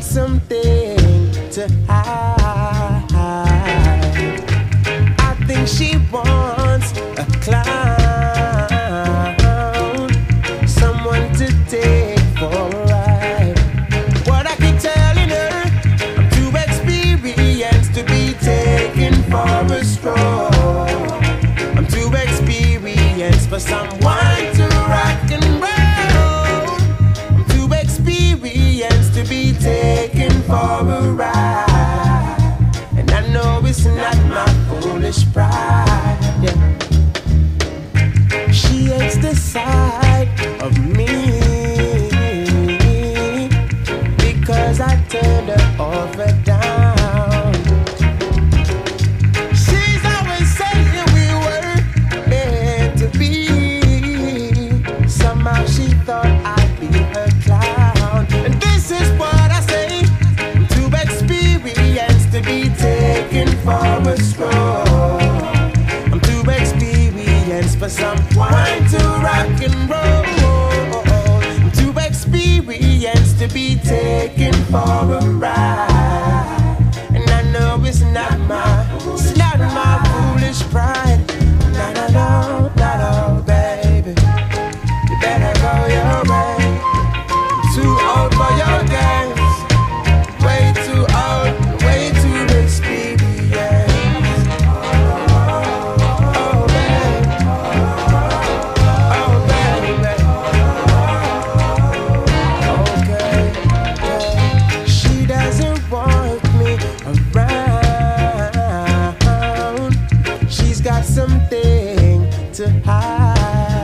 something to hide. I think she wants a clown, someone to take for a ride. What I keep telling her, I'm too experienced to be taken for a stroll. I'm too experienced for someone to rock and roll. I'm too experienced to be taken for a ride. And I know it's not my foolish pride. Yeah. She hates the sight of me because I turned her off and down. She's always saying we were meant to be. Somehow she thought I'd be her clown. And this is what I say, I'm too experienced to be taken for a stroll. I'm too experienced for someone to rock and roll. I'm too experienced to be taken for a ride. And I know it's not my foolish pride. Not at all, baby. You better go your way. I'm too old for your games. Way too old, way too experienced. Oh, baby. Oh, baby. Okay, yeah. She doesn't want me around. She's got something to hide.